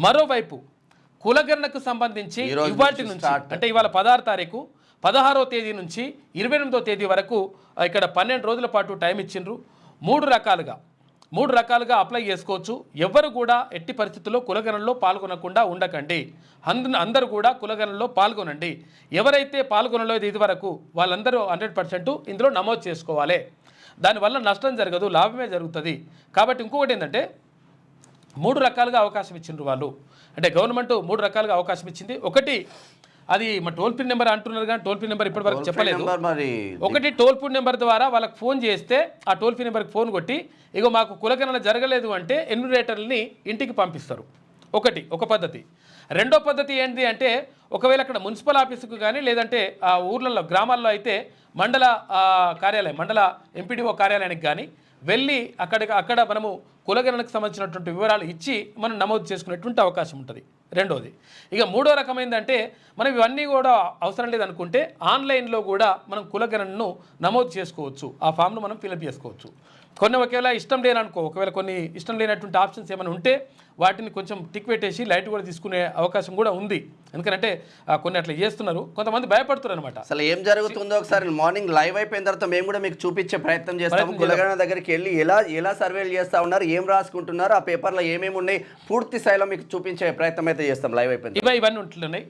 మరోవైపు కులగణనకు సంబంధించి ఇవాటి నుంచి అంటే ఇవాళ 16వ తారీఖు 16వ తేదీ నుంచి 28వ తేదీ వరకు ఇక్కడ 12 రోజుల పాటు టైం ఇచ్చిండ్రు. మూడు రకాలుగా అప్లై చేసుకోవచ్చు. ఎవరు కూడా ఎట్టి పరిస్థితుల్లో కులగణనలో పాల్గొనకుండా ఉండకండి. అందరూ కూడా కులగణనలో పాల్గొనండి. ఎవరైతే పాల్గొనలేదు ఇది వరకు వాళ్ళందరూ 100% ఇందులో నమోదు చేసుకోవాలి. దానివల్ల నష్టం జరగదు, లాభమే జరుగుతుంది. కాబట్టి ఇంకొకటి ఏంటంటే 3 రకాలుగా అవకాశం ఇచ్చిండ్రు వాళ్ళు. అంటే గవర్నమెంట్ 3 రకాలుగా అవకాశం ఇచ్చింది. ఒకటి అది మా టోల్ ఫ్రీ నెంబర్ అంటున్నారు కానీ టోల్ ఫ్రీ నెంబర్ ఇప్పటివరకు చెప్పలేదు. ఒకటి టోల్ ఫ్రీ నెంబర్ ద్వారా వాళ్ళకి ఫోన్ చేస్తే ఆ టోల్ ఫ్రీ నెంబర్కి ఫోన్ కొట్టి ఇగో మాకు కులగణన జరగలేదు అంటే ఎన్యూమరేటర్ని ఇంటికి పంపిస్తారు. ఒక పద్ధతి. రెండో పద్ధతి ఏంటి అంటే ఒకవేళ అక్కడ మున్సిపల్ ఆఫీసుకు కానీ లేదంటే ఆ ఊర్లలో గ్రామాల్లో అయితే మండల కార్యాలయం మండల ఎంపీడీఓ కార్యాలయానికి కానీ వెళ్ళి అక్కడ మనము కులగణనకు సంబంధించినటువంటి వివరాలు ఇచ్చి మనం నమోదు చేసుకునేటువంటి అవకాశం ఉంటుంది. రెండోది. ఇక మూడో రకం ఏంటంటే మనం ఇవన్నీ కూడా అవసరం లేదనుకుంటే ఆన్లైన్లో కూడా మనం కులగణనను నమోదు చేసుకోవచ్చు. ఆ ఫామ్ను మనం ఫిలప్ చేసుకోవచ్చు. ఒకవేళ ఇష్టం లేననుకో, ఒకవేళ కొన్ని ఇష్టం లేనటువంటి ఆప్షన్స్ ఏమైనా ఉంటే వాటిని కొంచెం టిక్ పెట్టేసి లైట్ కూడా తీసుకునే అవకాశం కూడా ఉంది. ఎందుకంటే కొన్ని అట్లా చేస్తున్నారు, కొంతమంది భయపడుతున్నారు అనమాట. అసలు ఏం జరుగుతుందో ఒకసారి మార్నింగ్ లైవ్ అయిపోయిన తర్వాత మేము కూడా మీకు చూపించే ప్రయత్నం చేస్తాము. కులగణన దగ్గరికి వెళ్ళి ఎలా సర్వేలు చేస్తూ ఉన్నారు, ఏం రాసుకుంటున్నారు, ఆ పేపర్లో ఏమేమి ఉన్నాయి పూర్తి స్థాయిలో మీకు చూపించే ప్రయత్నం అయితే చేస్తాం లైవ్ అయిపోయింది. ఇవన్నీ ఉంటున్నాయి.